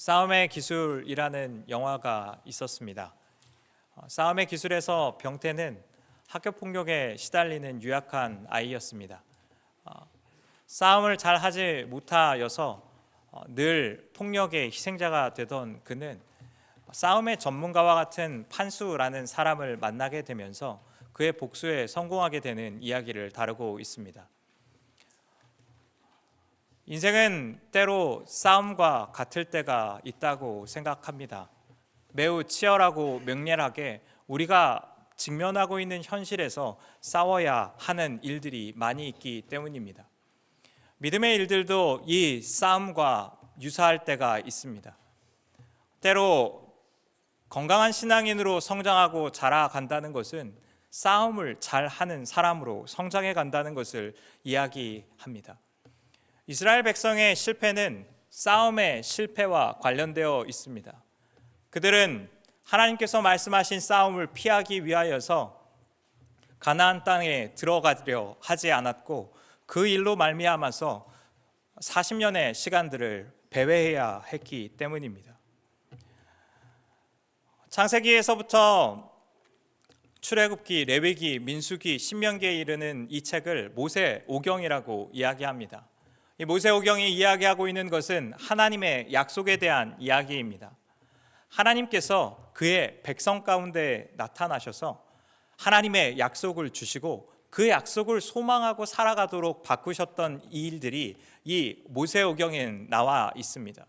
싸움의 기술이라는 영화가 있었습니다. 싸움의 기술에서 병태는 학교 폭력에 시달리는 유약한 아이였습니다. 싸움을 잘 하지 못하여서 늘 폭력의 희생자가 되던 그는 싸움의 전문가와 같은 판수라는 사람을 만나게 되면서 그의 복수에 성공하게 되는 이야기를 다루고 있습니다. 인생은 때로 싸움과 같을 때가 있다고 생각합니다. 매우 치열하고 맹렬하게 우리가 직면하고 있는 현실에서 싸워야 하는 일들이 많이 있기 때문입니다. 믿음의 일들도 이 싸움과 유사할 때가 있습니다. 때로 건강한 신앙인으로 성장하고 자라간다는 것은 싸움을 잘하는 사람으로 성장해 간다는 것을 이야기합니다. 이스라엘 백성의 실패는 싸움의 실패와 관련되어 있습니다. 그들은 하나님께서 말씀하신 싸움을 피하기 위하여서 가나안 땅에 들어가려 하지 않았고 그 일로 말미암아서 40년의 시간들을 배회해야 했기 때문입니다. 창세기에서부터 출애굽기, 레위기, 민수기, 신명기에 이르는 이 책을 모세오경이라고 이야기합니다. 이 모세오경이 이야기하고 있는 것은 하나님의 약속에 대한 이야기입니다. 하나님께서 그의 백성 가운데 나타나셔서 하나님의 약속을 주시고 그 약속을 소망하고 살아가도록 바꾸셨던 이 일들이 이 모세오경에 나와 있습니다.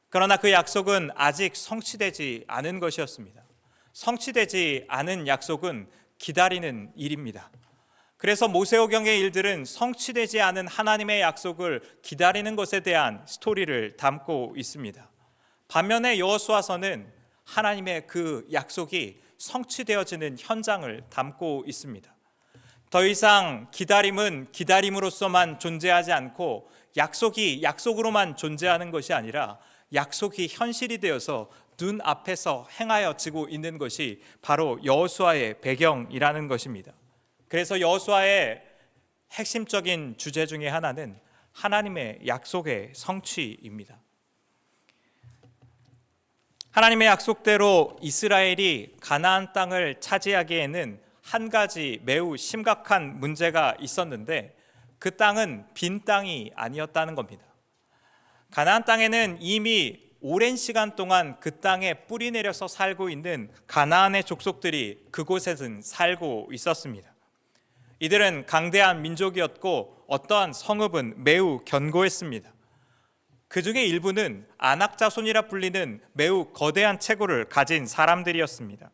그러나 그 약속은 아직 성취되지 않은 것이었습니다. 성취되지 않은 약속은 기다리는 일입니다. 그래서 모세오경의 일들은 성취되지 않은 하나님의 약속을 기다리는 것에 대한 스토리를 담고 있습니다. 반면에 여호수아서는 하나님의 그 약속이 성취되어지는 현장을 담고 있습니다. 더 이상 기다림은 기다림으로서만 존재하지 않고 약속이 약속으로만 존재하는 것이 아니라 약속이 현실이 되어서 눈앞에서 행하여지고 있는 것이 바로 여호수아의 배경이라는 것입니다. 그래서 여호수아의 핵심적인 주제 중에 하나는 하나님의 약속의 성취입니다. 하나님의 약속대로 이스라엘이 가나안 땅을 차지하기에는 한 가지 매우 심각한 문제가 있었는데 그 땅은 빈 땅이 아니었다는 겁니다. 가나안 땅에는 이미 오랜 시간 동안 그 땅에 뿌리 내려서 살고 있는 가나안의 족속들이 그곳에는 살고 있었습니다. 이들은 강대한 민족이었고 어떠한 성읍은 매우 견고했습니다. 그 중에 일부는 아낙 자손이라 불리는 매우 거대한 체구를 가진 사람들이었습니다.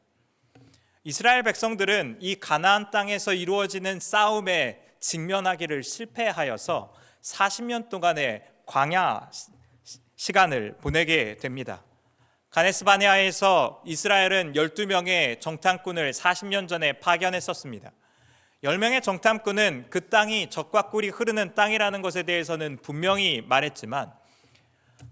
이스라엘 백성들은 이 가나안 땅에서 이루어지는 싸움에 직면하기를 실패하여서 40년 동안의 광야 시간을 보내게 됩니다. 가데스 바네아에서 이스라엘은 12명의 정탐꾼을 40년 전에 파견했었습니다. 10명의 정탐꾼은 그 땅이 젖과 꿀이 흐르는 땅이라는 것에 대해서는 분명히 말했지만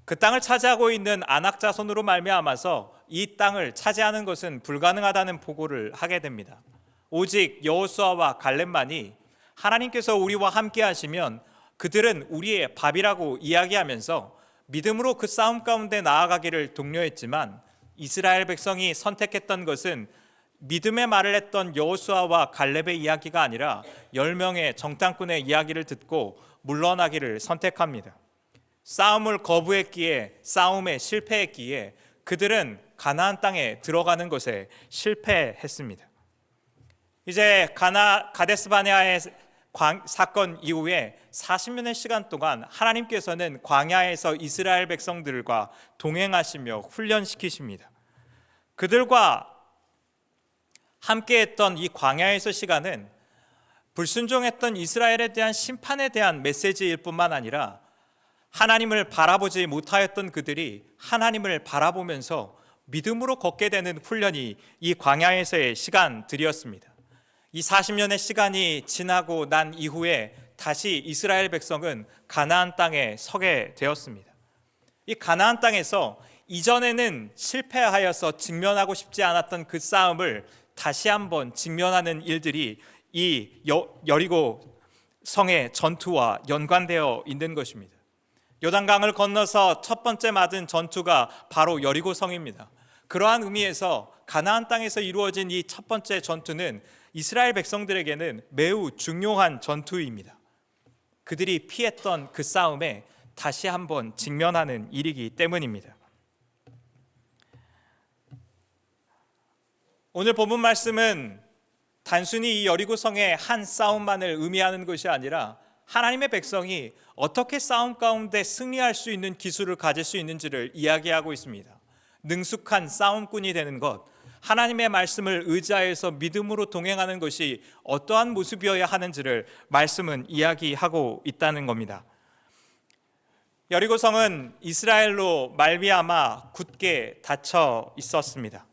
그 땅을 차지하고 있는 아낙 자손으로 말미암아서 이 땅을 차지하는 것은 불가능하다는 보고를 하게 됩니다. 오직 여호수아와 갈렙만이 하나님께서 우리와 함께 하시면 그들은 우리의 밥이라고 이야기하면서 믿음으로 그 싸움 가운데 나아가기를 독려했지만 이스라엘 백성이 선택했던 것은 믿음의 말을 했던 여호수아와 갈렙의 이야기가 아니라 10명의 정탐꾼의 이야기를 듣고 물러나기를 선택합니다. 싸움을 거부했기에, 싸움에 실패했기에 그들은 가나안 땅에 들어가는 것에 실패했습니다. 이제 가데스 바네아의 사건 이후에 40년의 시간 동안 하나님께서는 광야에서 이스라엘 백성들과 동행하시며 훈련시키십니다. 그들과 함께했던 이 광야에서 시간은 불순종했던 이스라엘에 대한 심판에 대한 메시지일 뿐만 아니라 하나님을 바라보지 못하였던 그들이 하나님을 바라보면서 믿음으로 걷게 되는 훈련이 이 광야에서의 시간들이었습니다. 이 40년의 시간이 지나고 난 이후에 다시 이스라엘 백성은 가나안 땅에 서게 되었습니다. 이 가나안 땅에서 이전에는 실패하여서 직면하고 싶지 않았던 그 싸움을 다시 한번 직면하는 일들이 이 여리고 성의 전투와 연관되어 있는 것입니다. 요단강을 건너서 첫 번째 맞은 전투가 바로 여리고성입니다. 그러한 의미에서 가나안 땅에서 이루어진 이 첫 번째 전투는 이스라엘 백성들에게는 매우 중요한 전투입니다. 그들이 피했던 그 싸움에 다시 한번 직면하는 일이기 때문입니다. 오늘 본문 말씀은 단순히 이 여리고성의 한 싸움만을 의미하는 것이 아니라 하나님의 백성이 어떻게 싸움 가운데 승리할 수 있는 기술을 가질 수 있는지를 이야기하고 있습니다. 능숙한 싸움꾼이 되는 것, 하나님의 말씀을 의지하여서 믿음으로 동행하는 것이 어떠한 모습이어야 하는지를 말씀은 이야기하고 있다는 겁니다. 여리고성은 이스라엘로 말미암아 굳게 닫혀 있었습니다.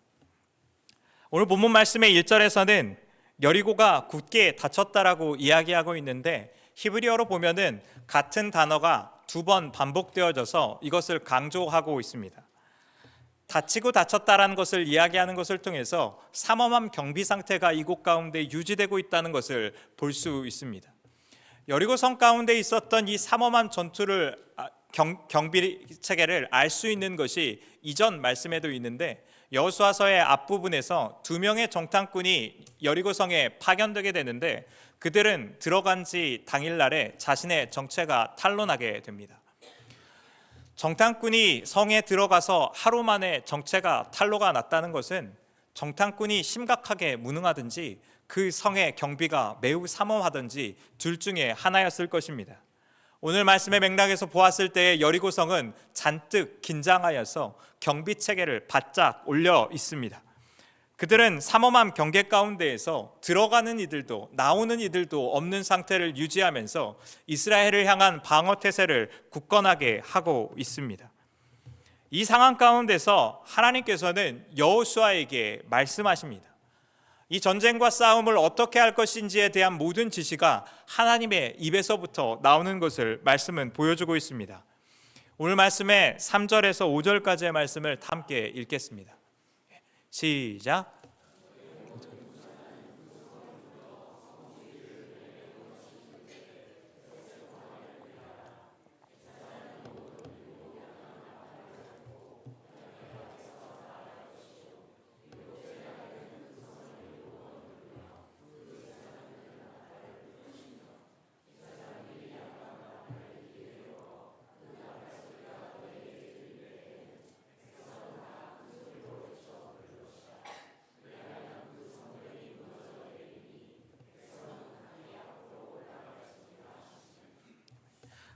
오늘 본문 말씀의 1절에서는 여리고가 굳게 닫혔다라고 이야기하고 있는데 히브리어로 보면은 같은 단어가 두 번 반복되어져서 이것을 강조하고 있습니다. 닫히고 닫혔다라는 것을 이야기하는 것을 통해서 삼엄한 경비 상태가 이곳 가운데 유지되고 있다는 것을 볼 수 있습니다. 여리고성 가운데 있었던 이 삼엄한 전투를 경비 체계를 알 수 있는 것이 이전 말씀에도 있는데 여호수아서의 앞부분에서 2명의 정탐꾼이 여리고성에 파견되게 되는데 그들은 들어간 지 당일날에 자신의 정체가 탄로나게 됩니다. 정탐꾼이 성에 들어가서 하루 만에 정체가 탄로가 났다는 것은 정탐꾼이 심각하게 무능하든지 그 성의 경비가 매우 삼엄하든지 둘 중에 하나였을 것입니다. 오늘 말씀의 맥락에서 보았을 때 여리고성은 잔뜩 긴장하여서 경비 체계를 바짝 올려 있습니다. 그들은 삼엄한 경계 가운데에서 들어가는 이들도 나오는 이들도 없는 상태를 유지하면서 이스라엘을 향한 방어 태세를 굳건하게 하고 있습니다. 이 상황 가운데서 하나님께서는 여호수아에게 말씀하십니다. 이 전쟁과 싸움을 어떻게 할 것인지에 대한 모든 지시가 하나님의 입에서부터 나오는 것을 말씀은 보여주고 있습니다. 오늘 말씀의 3절에서 5절까지의 말씀을 함께 읽겠습니다. 시작.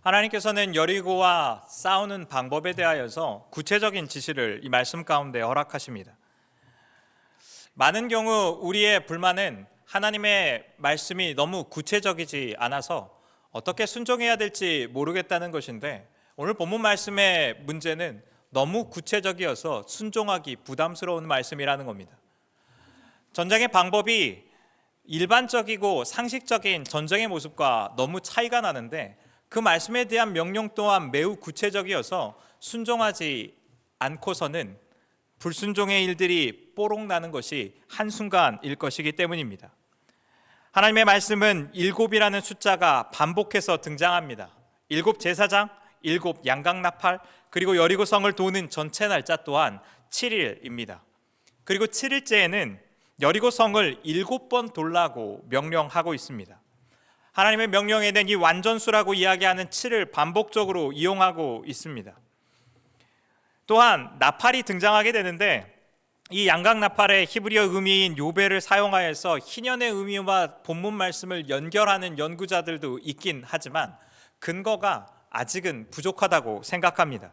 하나님께서는 여리고와 싸우는 방법에 대하여서 구체적인 지시를 이 말씀 가운데 허락하십니다. 많은 경우 우리의 불만은 하나님의 말씀이 너무 구체적이지 않아서 어떻게 순종해야 될지 모르겠다는 것인데 오늘 본문 말씀의 문제는 너무 구체적이어서 순종하기 부담스러운 말씀이라는 겁니다. 전쟁의 방법이 일반적이고 상식적인 전쟁의 모습과 너무 차이가 나는데 그 말씀에 대한 명령 또한 매우 구체적이어서 순종하지 않고서는 불순종의 일들이 뽀록 나는 것이 한순간일 것이기 때문입니다. 하나님의 말씀은 7이라는 숫자가 반복해서 등장합니다. 7 제사장, 7 양강나팔, 그리고 여리고성을 도는 전체 날짜 또한 7일입니다. 그리고 7일째에는 여리고성을 7번 돌라고 명령하고 있습니다. 하나님의 명령에는 이 완전수라고 이야기하는 7을 반복적으로 이용하고 있습니다. 또한 나팔이 등장하게 되는데 이 양강나팔의 히브리어 의미인 요벨을 사용하여서 희년의 의미와 본문 말씀을 연결하는 연구자들도 있긴 하지만 근거가 아직은 부족하다고 생각합니다.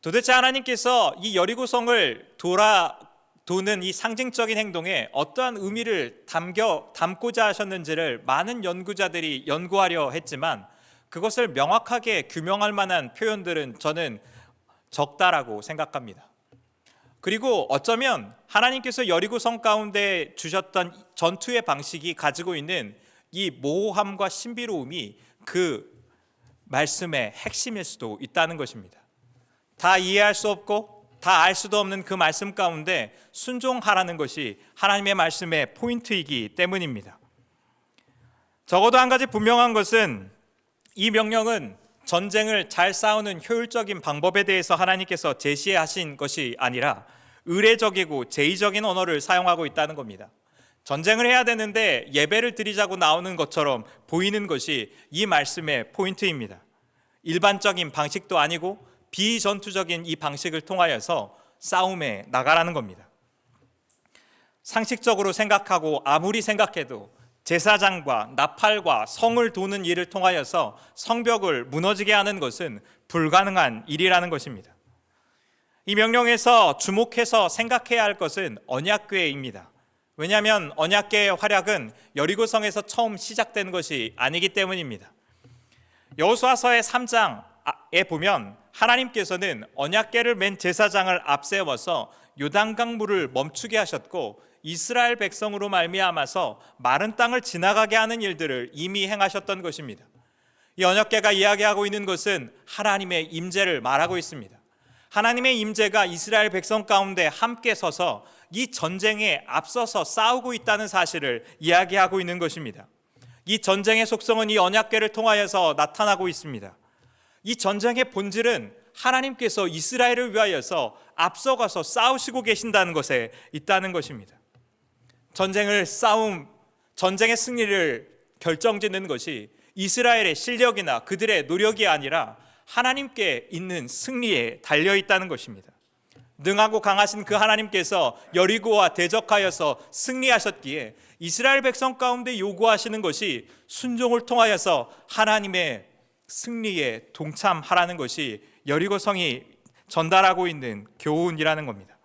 도대체 하나님께서 이 여리고성을 도는 이 상징적인 행동에 어떠한 의미를 담고자 하셨는지를 많은 연구자들이 연구하려 했지만 그것을 명확하게 규명할 만한 표현들은 저는 적다라고 생각합니다. 그리고 어쩌면 하나님께서 여리고성 가운데 주셨던 전투의 방식이 가지고 있는 이 모호함과 신비로움이 그 말씀의 핵심일 수도 있다는 것입니다. 다 이해할 수 없고 다 알 수도 없는 그 말씀 가운데 순종하라는 것이 하나님의 말씀의 포인트이기 때문입니다. 적어도 한 가지 분명한 것은 이 명령은 전쟁을 잘 싸우는 효율적인 방법에 대해서 하나님께서 제시하신 것이 아니라 의례적이고 제의적인 언어를 사용하고 있다는 겁니다. 전쟁을 해야 되는데 예배를 드리자고 나오는 것처럼 보이는 것이 이 말씀의 포인트입니다. 일반적인 방식도 아니고 비전투적인 이 방식을 통하여서 싸움에 나가라는 겁니다. 상식적으로 생각하고 아무리 생각해도 제사장과 나팔과 성을 도는 일을 통하여서 성벽을 무너지게 하는 것은 불가능한 일이라는 것입니다. 이 명령에서 주목해서 생각해야 할 것은 언약궤입니다. 왜냐하면 언약궤의 활약은 여리고성에서 처음 시작된 것이 아니기 때문입니다. 여호수아서의 3장에 보면 하나님께서는 언약궤를 맨 제사장을 앞세워서 요단강 물을 멈추게 하셨고 이스라엘 백성으로 말미암아서 마른 땅을 지나가게 하는 일들을 이미 행하셨던 것입니다. 이 언약궤가 이야기하고 있는 것은 하나님의 임재를 말하고 있습니다. 하나님의 임재가 이스라엘 백성 가운데 함께 서서 이 전쟁에 앞서서 싸우고 있다는 사실을 이야기하고 있는 것입니다. 이 전쟁의 속성은 이 언약궤를 통하여서 나타나고 있습니다. 이 전쟁의 본질은 하나님께서 이스라엘을 위하여서 앞서가서 싸우시고 계신다는 것에 있다는 것입니다. 전쟁의 승리를 결정짓는 것이 이스라엘의 실력이나 그들의 노력이 아니라 하나님께 있는 승리에 달려 있다는 것입니다. 능하고 강하신 그 하나님께서 여리고와 대적하여서 승리하셨기에 이스라엘 백성 가운데 요구하시는 것이 순종을 통하여서 하나님의 승리에 동참하라는 것이 여리고성이 전달하고 있는 교훈이라는 겁니다.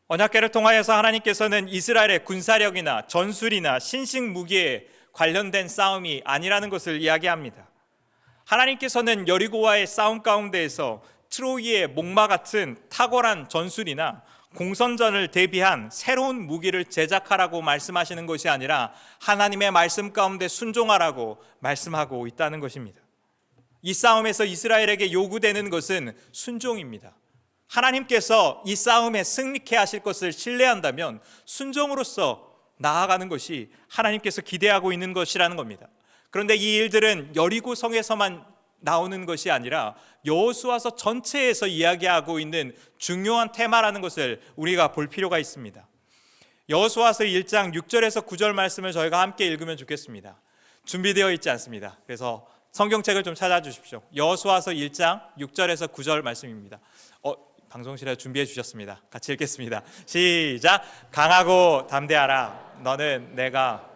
언약궤를 통하여서 하나님께서는 이스라엘의 군사력이나 전술이나 신식 무기에 관련된 싸움이 아니라는 것을 이야기합니다. 하나님께서는 여리고와의 싸움 가운데에서 트로이의 목마 같은 탁월한 전술이나 공선전을 대비한 새로운 무기를 제작하라고 말씀하시는 것이 아니라 하나님의 말씀 가운데 순종하라고 말씀하고 있다는 것입니다. 이 싸움에서 이스라엘에게 요구되는 것은 순종입니다. 하나님께서 이 싸움에 승리케 하실 것을 신뢰한다면 순종으로서 나아가는 것이 하나님께서 기대하고 있는 것이라는 겁니다. 그런데 이 일들은 여리고 성에서만 나오는 것이 아니라 여호수아서 전체에서 이야기하고 있는 중요한 테마라는 것을 우리가 볼 필요가 있습니다. 여호수아서 1장 6절에서 9절 말씀을 저희가 함께 읽으면 좋겠습니다. 준비되어 있지 않습니다. 그래서 성경책을 좀 찾아주십시오. 여호수아서 1장 6절에서 9절 말씀입니다. 방송실에 준비해 주셨습니다. 같이 읽겠습니다. 시작. 강하고 담대하라. 너는 내가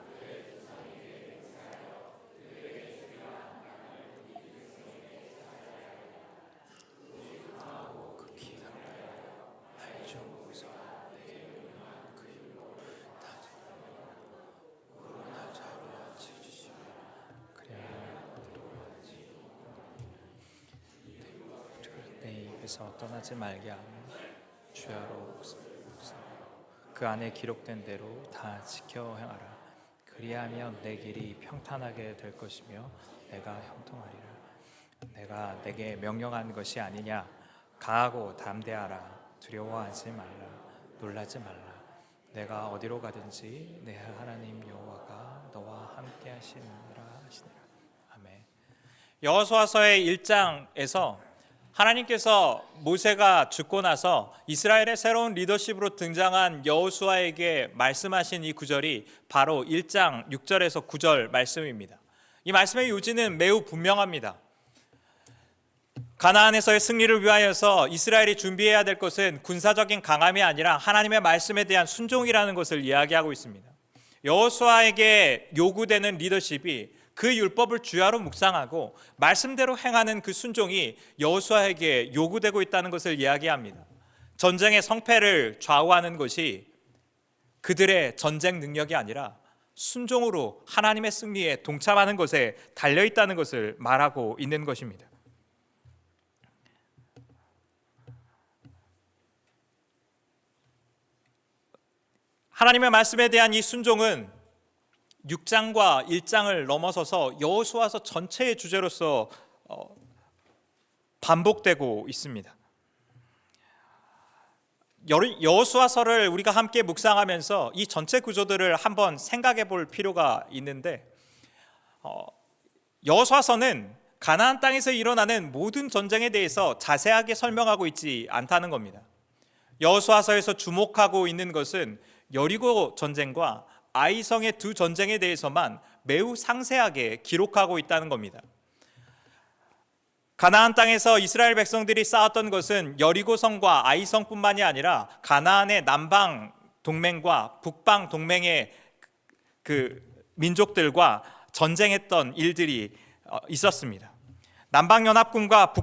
에서 떠나지 말게 하며 주야로 그 안에 기록된 대로 다 지켜 행하라. 그리하면 내 길이 평탄하게 될 것이며 내가 형통하리라. 내가 내게 명령한 것이 아니냐. 강하고 담대하라. 두려워하지 말라. 놀라지 말라. 내가 어디로 가든지 내 하나님 여호와가 너와 함께 하시느니라 하시니라. 아멘. 여호수아서의 1장에서 하나님께서 모세가 죽고 나서 이스라엘의 새로운 리더십으로 등장한 여호수아에게 말씀하신 이 구절이 바로 1장 6절에서 9절 말씀입니다. 이 말씀의 요지는 매우 분명합니다. 가나안에서의 승리를 위하여서 이스라엘이 준비해야 될 것은 군사적인 강함이 아니라 하나님의 말씀에 대한 순종이라는 것을 이야기하고 있습니다. 여호수아에게 요구되는 리더십이 그 율법을 주야로 묵상하고 말씀대로 행하는 그 순종이 여호수아에게 요구되고 있다는 것을 이야기합니다. 전쟁의 성패를 좌우하는 것이 그들의 전쟁 능력이 아니라 순종으로 하나님의 승리에 동참하는 것에 달려있다는 것을 말하고 있는 것입니다. 하나님의 말씀에 대한 이 순종은 6장과 1장을 넘어서서 여호수아서 전체의 주제로서 반복되고 있습니다. 여호수아서를 우리가 함께 묵상하면서 이 전체 구조들을 한번 생각해 볼 필요가 있는데 여호수아서는 가나안 땅에서 일어나는 모든 전쟁에 대해서 자세하게 설명하고 있지 않다는 겁니다. 여호수아서에서 주목하고 있는 것은 여리고 전쟁과 아이성의 두 전쟁에 대해서만 매우 상세하게 기록하고 있다는 겁니다. 가나안 땅에서 이스라엘 백성들이 쌓았던 것은 여리고성과 아이성뿐만이 아니라 가나안의 남방 동맹과 북방 동맹의 그 민족들과 전쟁했던 일들이 있었습니다. 남방연합군과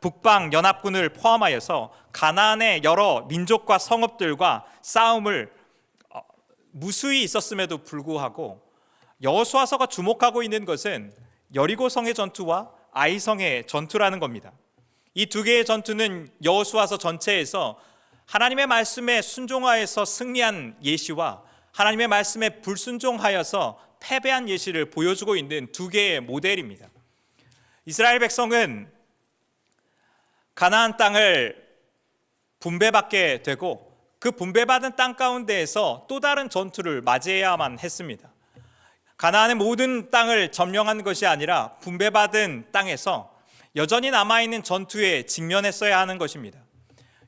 북방연합군을 포함하여서 가나안의 여러 민족과 성읍들과 싸움을 무수히 있었음에도 불구하고 여호수아서가 주목하고 있는 것은 여리고성의 전투와 아이성의 전투라는 겁니다. 이 두 개의 전투는 여호수아서 전체에서 하나님의 말씀에 순종하여서 승리한 예시와 하나님의 말씀에 불순종하여서 패배한 예시를 보여주고 있는 두 개의 모델입니다. 이스라엘 백성은 가나안 땅을 분배받게 되고 그 분배받은 땅 가운데에서 또 다른 전투를 맞이해야만 했습니다. 가나안의 모든 땅을 점령한 것이 아니라 분배받은 땅에서 여전히 남아있는 전투에 직면했어야 하는 것입니다.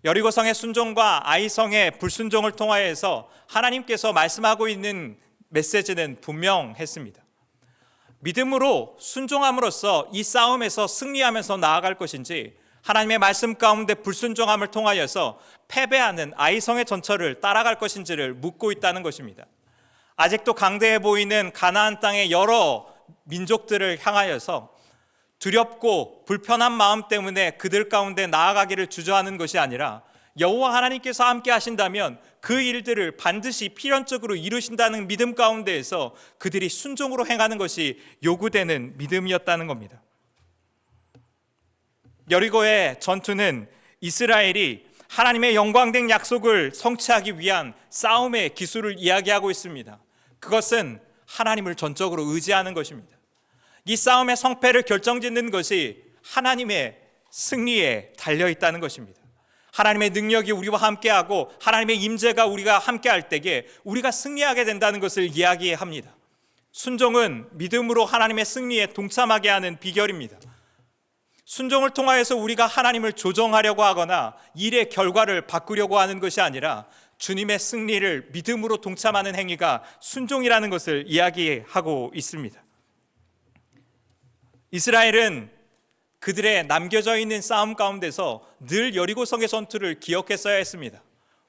여리고성의 순종과 아이성의 불순종을 통하여서 하나님께서 말씀하고 있는 메시지는 분명했습니다. 믿음으로 순종함으로써 이 싸움에서 승리하면서 나아갈 것인지, 하나님의 말씀 가운데 불순종함을 통하여서 패배하는 아이성의 전철을 따라갈 것인지를 묻고 있다는 것입니다. 아직도 강대해 보이는 가나안 땅의 여러 민족들을 향하여서 두렵고 불편한 마음 때문에 그들 가운데 나아가기를 주저하는 것이 아니라 여호와 하나님께서 함께 하신다면 그 일들을 반드시 필연적으로 이루신다는 믿음 가운데에서 그들이 순종으로 행하는 것이 요구되는 믿음이었다는 겁니다. 여리고의 전투는 이스라엘이 하나님의 영광된 약속을 성취하기 위한 싸움의 기술을 이야기하고 있습니다. 그것은 하나님을 전적으로 의지하는 것입니다. 이 싸움의 성패를 결정짓는 것이 하나님의 승리에 달려있다는 것입니다. 하나님의 능력이 우리와 함께하고 하나님의 임재가 우리가 함께할 때에 우리가 승리하게 된다는 것을 이야기합니다. 순종은 믿음으로 하나님의 승리에 동참하게 하는 비결입니다. 순종을 통하여서 우리가 하나님을 조정하려고 하거나 일의 결과를 바꾸려고 하는 것이 아니라 주님의 승리를 믿음으로 동참하는 행위가 순종이라는 것을 이야기하고 있습니다. 이스라엘은 그들의 남겨져 있는 싸움 가운데서 늘 여리고성의 전투를 기억했어야 했습니다.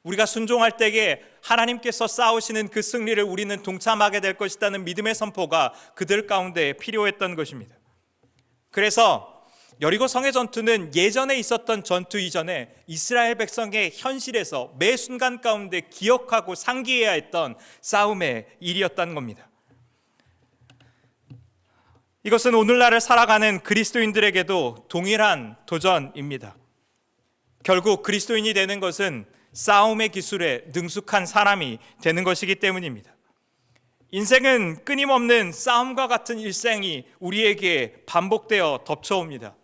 우리가 순종할 때에 하나님께서 싸우시는 그 승리를 우리는 동참하게 될 것이라는 믿음의 선포가 그들 가운데 필요했던 것입니다. 그래서 여리고성의 전투는 예전에 있었던 전투 이전에 이스라엘 백성의 현실에서 매 순간 가운데 기억하고 상기해야 했던 싸움의 일이었다는 겁니다. 이것은 오늘날을 살아가는 그리스도인들에게도 동일한 도전입니다. 결국 그리스도인이 되는 것은 싸움의 기술에 능숙한 사람이 되는 것이기 때문입니다. 인생은 끊임없는 싸움과 같은 일생이 우리에게 반복되어 덮쳐옵니다.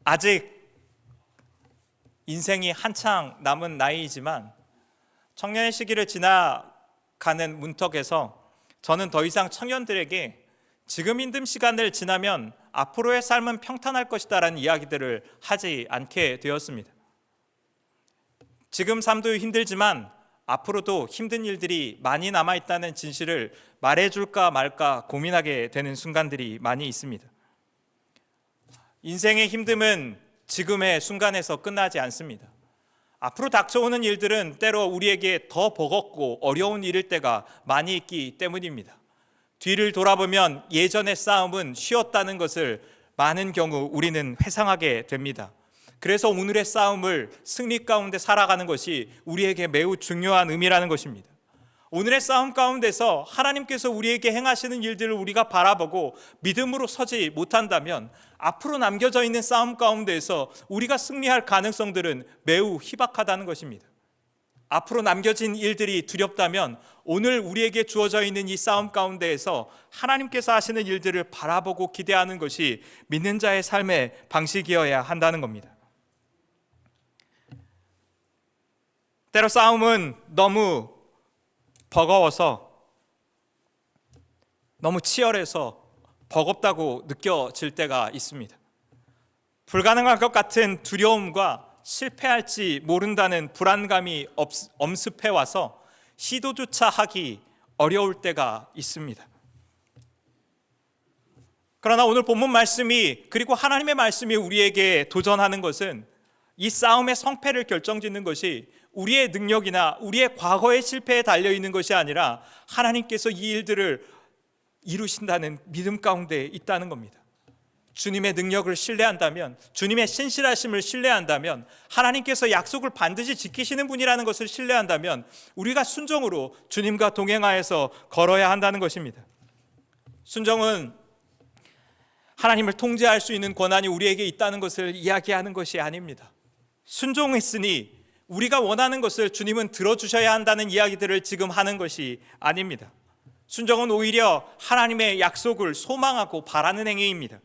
아직 인생이 한창 남은 나이이지만 청년의 시기를 지나가는 문턱에서 저는 더 이상 청년들에게 지금 힘든 시간을 지나면 앞으로의 삶은 평탄할 것이다라는 이야기들을 하지 않게 되었습니다. 지금 삶도 힘들지만 앞으로도 힘든 일들이 많이 남아있다는 진실을 말해줄까 말까 고민하게 되는 순간들이 많이 있습니다. 인생의 힘듦은 지금의 순간에서 끝나지 않습니다. 앞으로 닥쳐오는 일들은 때로 우리에게 더 버겁고 어려운 일일 때가 많이 있기 때문입니다. 뒤를 돌아보면 예전의 싸움은 쉬웠다는 것을 많은 경우 우리는 회상하게 됩니다. 그래서 오늘의 싸움을 승리 가운데 살아가는 것이 우리에게 매우 중요한 의미라는 것입니다. 오늘의 싸움 가운데서 하나님께서 우리에게 행하시는 일들을 우리가 바라보고 믿음으로 서지 못한다면 앞으로 남겨져 있는 싸움 가운데서 우리가 승리할 가능성들은 매우 희박하다는 것입니다. 앞으로 남겨진 일들이 두렵다면 오늘 우리에게 주어져 있는 이 싸움 가운데에서 하나님께서 하시는 일들을 바라보고 기대하는 것이 믿는 자의 삶의 방식이어야 한다는 겁니다. 때로 싸움은 너무 버거워서 너무 치열해서 버겁다고 느껴질 때가 있습니다. 불가능할 것 같은 두려움과 실패할지 모른다는 불안감이 엄습해 와서 시도조차 하기 어려울 때가 있습니다. 그러나 오늘 본문 말씀이, 그리고 하나님의 말씀이 우리에게 도전하는 것은 이 싸움의 성패를 결정짓는 것이 우리의 능력이나 우리의 과거의 실패에 달려있는 것이 아니라 하나님께서 이 일들을 이루신다는 믿음 가운데 있다는 겁니다. 주님의 능력을 신뢰한다면, 주님의 신실하심을 신뢰한다면, 하나님께서 약속을 반드시 지키시는 분이라는 것을 신뢰한다면 우리가 순종으로 주님과 동행하여서 걸어야 한다는 것입니다. 순종은 하나님을 통제할 수 있는 권한이 우리에게 있다는 것을 이야기하는 것이 아닙니다. 순종했으니 우리가 원하는 것을 주님은 들어주셔야 한다는 이야기들을 지금 하는 것이 아닙니다. 순종은 오히려 하나님의 약속을 소망하고 바라는 행위입니다.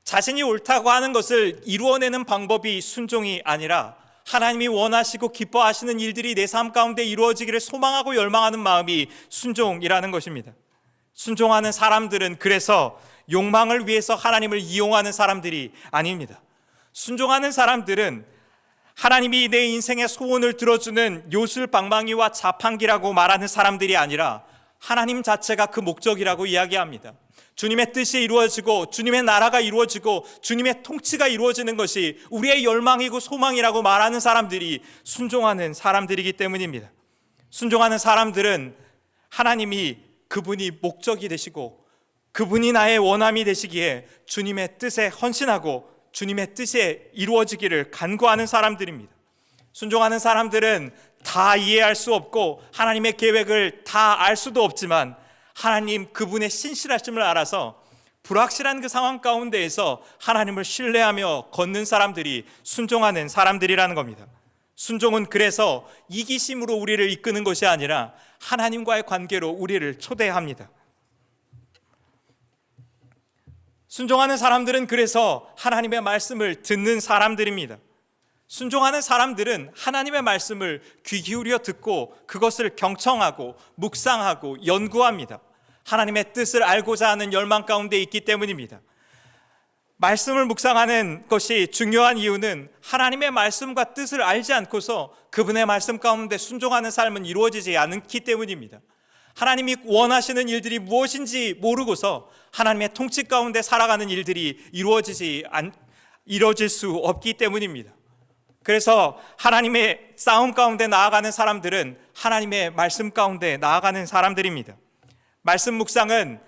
자신이 옳다고 하는 것을 이루어내는 방법이 순종이 아니라 하나님이 원하시고 기뻐하시는 일들이 내 삶 가운데 이루어지기를 소망하고 열망하는 마음이 순종이라는 것입니다. 순종하는 사람들은 그래서 욕망을 위해서 하나님을 이용하는 사람들이 아닙니다. 순종하는 사람들은 하나님이 내 인생의 소원을 들어주는 요술방망이와 자판기라고 말하는 사람들이 아니라 하나님 자체가 그 목적이라고 이야기합니다. 주님의 뜻이 이루어지고 주님의 나라가 이루어지고 주님의 통치가 이루어지는 것이 우리의 열망이고 소망이라고 말하는 사람들이 순종하는 사람들이기 때문입니다. 순종하는 사람들은 하나님이 그분이 목적이 되시고 그분이 나의 원함이 되시기에 주님의 뜻에 헌신하고 주님의 뜻에 이루어지기를 간구하는 사람들입니다. 순종하는 사람들은 다 이해할 수 없고 하나님의 계획을 다 알 수도 없지만 하나님 그분의 신실하심을 알아서 불확실한 그 상황 가운데에서 하나님을 신뢰하며 걷는 사람들이 순종하는 사람들이라는 겁니다. 순종은 그래서 이기심으로 우리를 이끄는 것이 아니라 하나님과의 관계로 우리를 초대합니다. 순종하는 사람들은 그래서 하나님의 말씀을 듣는 사람들입니다. 순종하는 사람들은 하나님의 말씀을 귀 기울여 듣고 그것을 경청하고 묵상하고 연구합니다. 하나님의 뜻을 알고자 하는 열망 가운데 있기 때문입니다. 말씀을 묵상하는 것이 중요한 이유는 하나님의 말씀과 뜻을 알지 않고서 그분의 말씀 가운데 순종하는 삶은 이루어지지 않기 때문입니다. 하나님이 원하시는 일들이 무엇인지 모르고서 하나님의 통치 가운데 살아가는 일들이 이루어질 수 없기 때문입니다. 그래서 하나님의 싸움 가운데 나아가는 사람들은 하나님의 말씀 가운데 나아가는 사람들입니다. 말씀 묵상은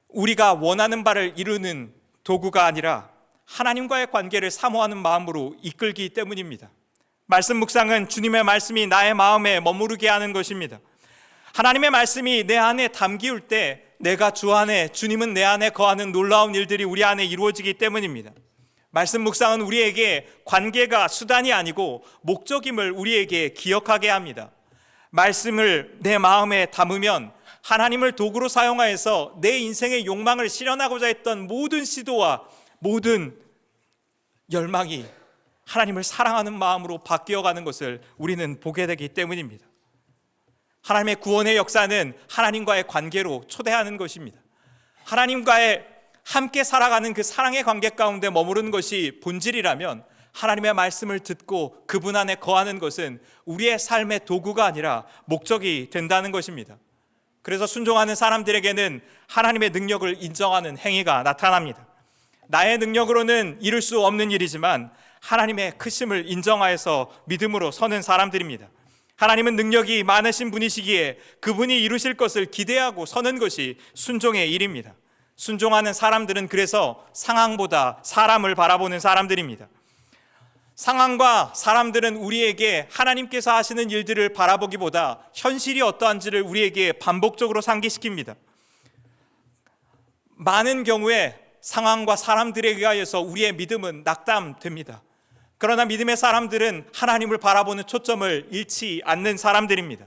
우리가 원하는 바를 이루는 도구가 아니라 하나님과의 관계를 사모하는 마음으로 이끌기 때문입니다. 말씀 묵상은 주님의 말씀이 나의 마음에 머무르게 하는 것입니다. 하나님의 말씀이 내 안에 담기울 때 내가 주 안에, 주님은 내 안에 거하는 놀라운 일들이 우리 안에 이루어지기 때문입니다. 말씀 묵상은 우리에게 관계가 수단이 아니고 목적임을 우리에게 기억하게 합니다. 말씀을 내 마음에 담으면 하나님을 도구로 사용하여서 내 인생의 욕망을 실현하고자 했던 모든 시도와 모든 열망이 하나님을 사랑하는 마음으로 바뀌어가는 것을 우리는 보게 되기 때문입니다. 하나님의 구원의 역사는 하나님과의 관계로 초대하는 것입니다. 하나님과의 함께 살아가는 그 사랑의 관계 가운데 머무르는 것이 본질이라면 하나님의 말씀을 듣고 그분 안에 거하는 것은 우리의 삶의 도구가 아니라 목적이 된다는 것입니다. 그래서 순종하는 사람들에게는 하나님의 능력을 인정하는 행위가 나타납니다. 나의 능력으로는 이룰 수 없는 일이지만 하나님의 크심을 인정하여서 믿음으로 서는 사람들입니다. 하나님은 능력이 많으신 분이시기에 그분이 이루실 것을 기대하고 서는 것이 순종의 일입니다. 순종하는 사람들은 그래서 상황보다 사람을 바라보는 사람들입니다. 상황과 사람들은 우리에게 하나님께서 하시는 일들을 바라보기보다 현실이 어떠한지를 우리에게 반복적으로 상기시킵니다. 많은 경우에 상황과 사람들에 의하여서 우리의 믿음은 낙담됩니다. 그러나 믿음의 사람들은 하나님을 바라보는 초점을 잃지 않는 사람들입니다.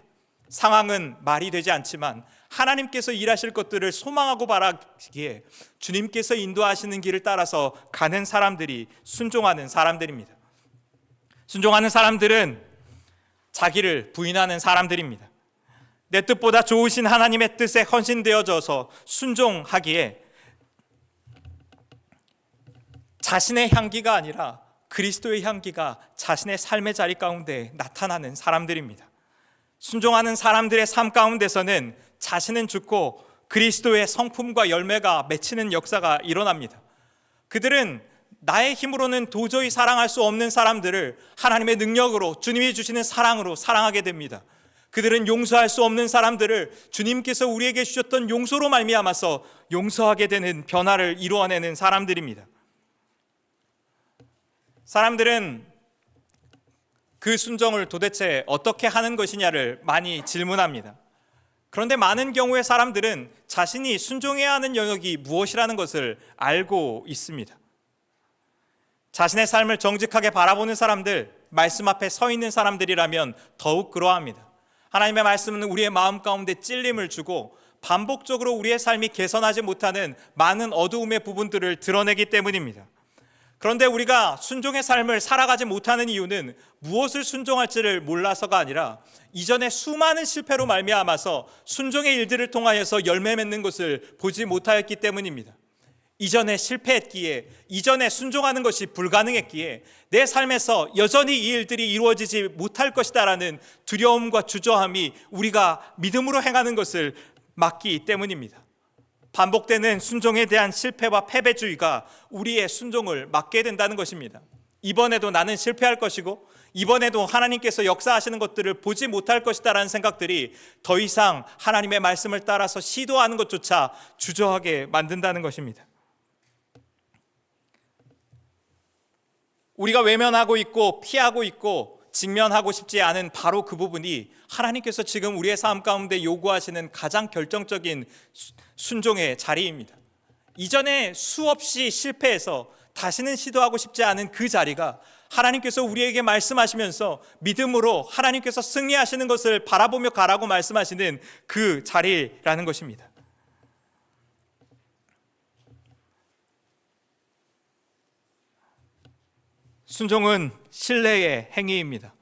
상황은 말이 되지 않지만 하나님께서 일하실 것들을 소망하고 바라기에 주님께서 인도하시는 길을 따라서 가는 사람들이 순종하는 사람들입니다. 순종하는 사람들은 자기를 부인하는 사람들입니다. 내 뜻보다 좋으신 하나님의 뜻에 헌신되어져서 순종하기에 자신의 향기가 아니라 그리스도의 향기가 자신의 삶의 자리 가운데 나타나는 사람들입니다. 순종하는 사람들의 삶 가운데서는 자신은 죽고 그리스도의 성품과 열매가 맺히는 역사가 일어납니다. 그들은 나의 힘으로는 도저히 사랑할 수 없는 사람들을 하나님의 능력으로, 주님이 주시는 사랑으로 사랑하게 됩니다. 그들은 용서할 수 없는 사람들을 주님께서 우리에게 주셨던 용서로 말미암아서 용서하게 되는 변화를 이루어내는 사람들입니다. 사람들은 그 순종을 도대체 어떻게 하는 것이냐를 많이 질문합니다. 그런데 많은 경우의 사람들은 자신이 순종해야 하는 영역이 무엇이라는 것을 알고 있습니다. 자신의 삶을 정직하게 바라보는 사람들, 말씀 앞에 서 있는 사람들이라면 더욱 그러합니다. 하나님의 말씀은 우리의 마음 가운데 찔림을 주고 반복적으로 우리의 삶이 개선하지 못하는 많은 어두움의 부분들을 드러내기 때문입니다. 그런데 우리가 순종의 삶을 살아가지 못하는 이유는 무엇을 순종할지를 몰라서가 아니라 이전에 수많은 실패로 말미암아서 순종의 일들을 통하여서 열매 맺는 것을 보지 못하였기 때문입니다. 이전에 실패했기에, 이전에 순종하는 것이 불가능했기에 내 삶에서 여전히 이 일들이 이루어지지 못할 것이다라는 두려움과 주저함이 우리가 믿음으로 행하는 것을 막기 때문입니다. 반복되는 순종에 대한 실패와 패배주의가 우리의 순종을 막게 된다는 것입니다. 이번에도 나는 실패할 것이고 이번에도 하나님께서 역사하시는 것들을 보지 못할 것이다라는 생각들이 더 이상 하나님의 말씀을 따라서 시도하는 것조차 주저하게 만든다는 것입니다. 우리가 외면하고 있고 피하고 있고 직면하고 싶지 않은 바로 그 부분이 하나님께서 지금 우리의 삶 가운데 요구하시는 가장 결정적인 순종의 자리입니다. 이전에 수없이 실패해서 다시는 시도하고 싶지 않은 그 자리가 하나님께서 우리에게 말씀하시면서 믿음으로 하나님께서 승리하시는 것을 바라보며 가라고 말씀하시는 그 자리라는 것입니다. 순종은 신뢰의 행위입니다.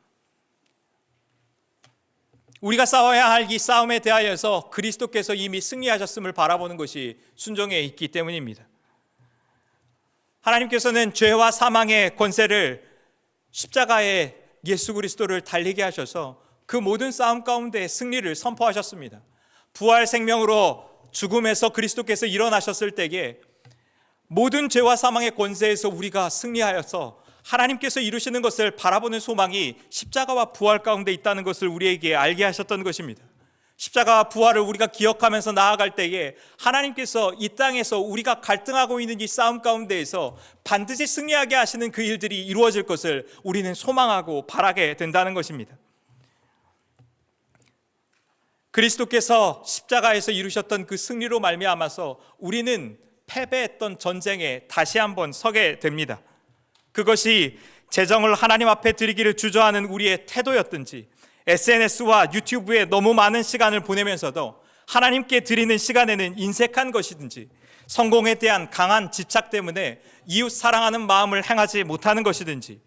우리가 싸워야 할 이 싸움에 대하여서 그리스도께서 이미 승리하셨음을 바라보는 것이 순종에 있기 때문입니다. 하나님께서는 죄와 사망의 권세를 십자가에 예수 그리스도를 달리게 하셔서 그 모든 싸움 가운데 승리를 선포하셨습니다. 부활 생명으로 죽음에서 그리스도께서 일어나셨을 때에 모든 죄와 사망의 권세에서 우리가 승리하여서 하나님께서 이루시는 것을 바라보는 소망이 십자가와 부활 가운데 있다는 것을 우리에게 알게 하셨던 것입니다. 십자가와 부활을 우리가 기억하면서 나아갈 때에 하나님께서 이 땅에서 우리가 갈등하고 있는 이 싸움 가운데에서 반드시 승리하게 하시는 그 일들이 이루어질 것을 우리는 소망하고 바라게 된다는 것입니다. 그리스도께서 십자가에서 이루셨던 그 승리로 말미암아서 우리는 패배했던 전쟁에 다시 한번 서게 됩니다. 그것이 재정을 하나님 앞에 드리기를 주저하는 우리의 태도였든지 SNS와 유튜브에 너무 많은 시간을 보내면서도 하나님께 드리는 시간에는 인색한 것이든지 성공에 대한 강한 집착 때문에 이웃 사랑하는 마음을 행하지 못하는 것이든지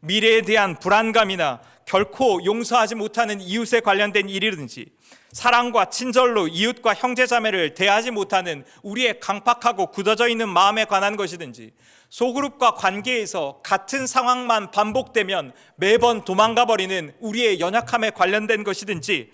미래에 대한 불안감이나 결코 용서하지 못하는 이웃에 관련된 일이든지 사랑과 친절로 이웃과 형제자매를 대하지 못하는 우리의 강팍하고 굳어져 있는 마음에 관한 것이든지 소그룹과 관계에서 같은 상황만 반복되면 매번 도망가 버리는 우리의 연약함에 관련된 것이든지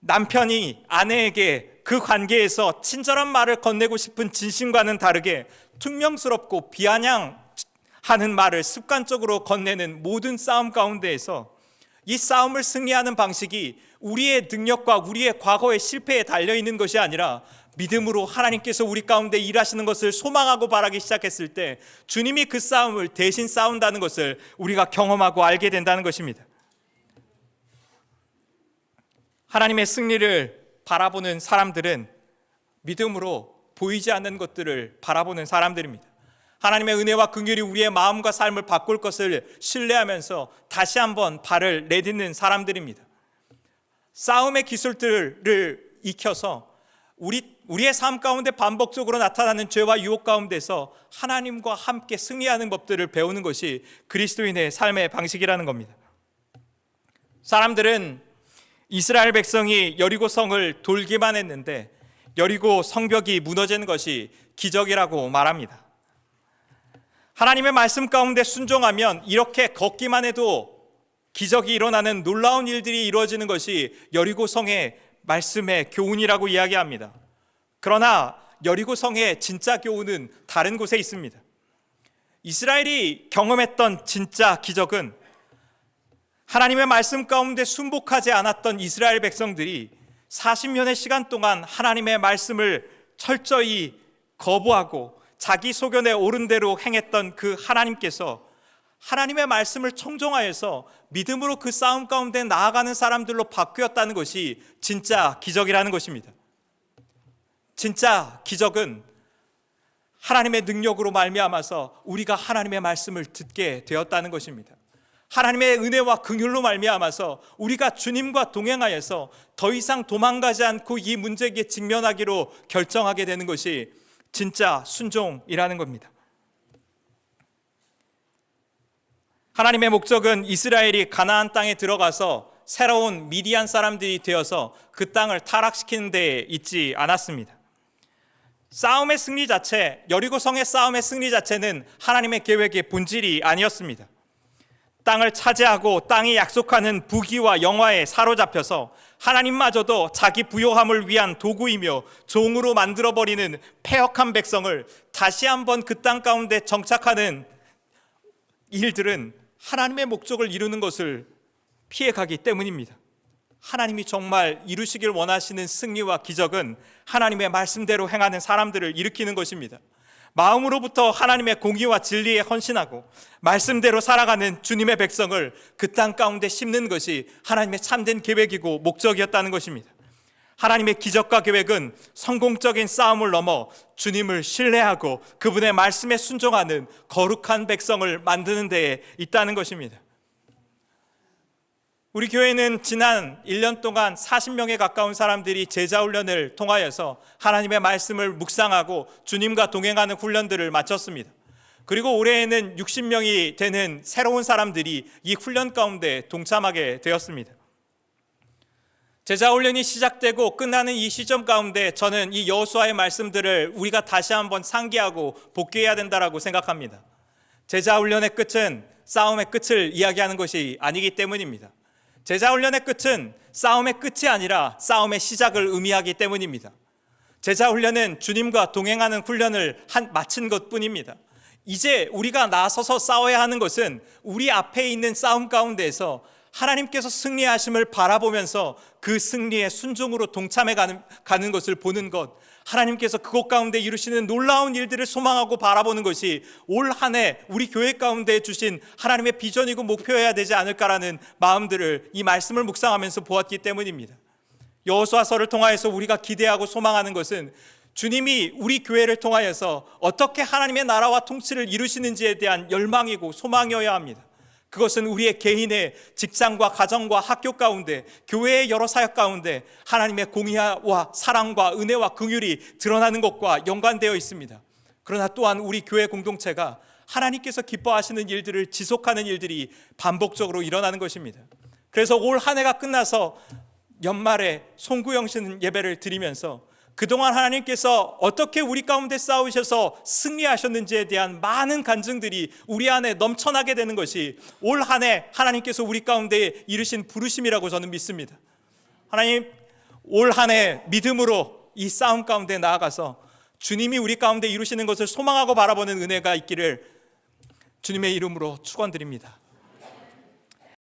남편이 아내에게 그 관계에서 친절한 말을 건네고 싶은 진심과는 다르게 퉁명스럽고 비아냥하는 말을 습관적으로 건네는 모든 싸움 가운데에서 이 싸움을 승리하는 방식이 우리의 능력과 우리의 과거의 실패에 달려있는 것이 아니라 믿음으로 하나님께서 우리 가운데 일하시는 것을 소망하고 바라기 시작했을 때 주님이 그 싸움을 대신 싸운다는 것을 우리가 경험하고 알게 된다는 것입니다. 하나님의 승리를 바라보는 사람들은 믿음으로 보이지 않는 것들을 바라보는 사람들입니다. 하나님의 은혜와 긍휼이 우리의 마음과 삶을 바꿀 것을 신뢰하면서 다시 한번 발을 내딛는 사람들입니다. 싸움의 기술들을 익혀서 우리의 삶 가운데 반복적으로 나타나는 죄와 유혹 가운데서 하나님과 함께 승리하는 법들을 배우는 것이 그리스도인의 삶의 방식이라는 겁니다. 사람들은 이스라엘 백성이 여리고 성을 돌기만 했는데 여리고 성벽이 무너지는 것이 기적이라고 말합니다. 하나님의 말씀 가운데 순종하면 이렇게 걷기만 해도 기적이 일어나는 놀라운 일들이 이루어지는 것이 여리고 성의 말씀의 교훈이라고 이야기합니다. 그러나 여리고 성의 진짜 교훈은 다른 곳에 있습니다. 이스라엘이 경험했던 진짜 기적은 하나님의 말씀 가운데 순복하지 않았던 이스라엘 백성들이 40년의 시간 동안 하나님의 말씀을 철저히 거부하고 자기 소견에 옳은 대로 행했던 그 하나님께서 하나님의 말씀을 청종하여서 믿음으로 그 싸움 가운데 나아가는 사람들로 바뀌었다는 것이 진짜 기적이라는 것입니다. 진짜 기적은 하나님의 능력으로 말미암아서 우리가 하나님의 말씀을 듣게 되었다는 것입니다. 하나님의 은혜와 긍휼로 말미암아서 우리가 주님과 동행하여서 더 이상 도망가지 않고 이 문제에 직면하기로 결정하게 되는 것이 진짜 순종이라는 겁니다. 하나님의 목적은 이스라엘이 가나안 땅에 들어가서 새로운 미디안 사람들이 되어서 그 땅을 타락시키는 데에 있지 않았습니다. 싸움의 승리 자체, 여리고성의 싸움의 승리 자체는 하나님의 계획의 본질이 아니었습니다. 땅을 차지하고 땅이 약속하는 부귀와 영화에 사로잡혀서 하나님마저도 자기 부요함을 위한 도구이며 종으로 만들어버리는 패역한 백성을 다시 한번 그 땅 가운데 정착하는 일들은 하나님의 목적을 이루는 것을 피해가기 때문입니다. 하나님이 정말 이루시길 원하시는 승리와 기적은 하나님의 말씀대로 행하는 사람들을 일으키는 것입니다. 마음으로부터 하나님의 공의와 진리에 헌신하고 말씀대로 살아가는 주님의 백성을 그 땅 가운데 심는 것이 하나님의 참된 계획이고 목적이었다는 것입니다. 하나님의 기적과 계획은 성공적인 싸움을 넘어 주님을 신뢰하고 그분의 말씀에 순종하는 거룩한 백성을 만드는 데에 있다는 것입니다. 우리 교회는 지난 1년 동안 40명에 가까운 사람들이 제자훈련을 통하여서 하나님의 말씀을 묵상하고 주님과 동행하는 훈련들을 마쳤습니다. 그리고 올해에는 60명이 되는 새로운 사람들이 이 훈련 가운데 동참하게 되었습니다. 제자훈련이 시작되고 끝나는 이 시점 가운데 저는 이 여호수아의 말씀들을 우리가 다시 한번 상기하고 복귀해야 된다고 생각합니다. 제자훈련의 끝은 싸움의 끝을 이야기하는 것이 아니기 때문입니다. 제자훈련의 끝은 싸움의 끝이 아니라 싸움의 시작을 의미하기 때문입니다. 제자훈련은 주님과 동행하는 훈련을 마친 것뿐입니다. 이제 우리가 나서서 싸워야 하는 것은 우리 앞에 있는 싸움 가운데에서 하나님께서 승리하심을 바라보면서 그 승리의 순종으로 동참해 가는 것을 보는 것, 하나님께서 그곳 가운데 이루시는 놀라운 일들을 소망하고 바라보는 것이 올 한 해 우리 교회 가운데 주신 하나님의 비전이고 목표여야 되지 않을까라는 마음들을 이 말씀을 묵상하면서 보았기 때문입니다. 여호수아서를 통하여서 우리가 기대하고 소망하는 것은 주님이 우리 교회를 통하여서 어떻게 하나님의 나라와 통치를 이루시는지에 대한 열망이고 소망이어야 합니다. 그것은 우리의 개인의 직장과 가정과 학교 가운데 교회의 여러 사역 가운데 하나님의 공의와 사랑과 은혜와 긍휼이 드러나는 것과 연관되어 있습니다. 그러나 또한 우리 교회 공동체가 하나님께서 기뻐하시는 일들을 지속하는 일들이 반복적으로 일어나는 것입니다. 그래서 올 한 해가 끝나서 연말에 송구영신 예배를 드리면서 그동안 하나님께서 어떻게 우리 가운데 싸우셔서 승리하셨는지에 대한 많은 간증들이 우리 안에 넘쳐나게 되는 것이 올 한 해 하나님께서 우리 가운데 이루신 부르심이라고 저는 믿습니다. 하나님, 올 한 해 믿음으로 이 싸움 가운데 나아가서 주님이 우리 가운데 이루시는 것을 소망하고 바라보는 은혜가 있기를 주님의 이름으로 축원드립니다.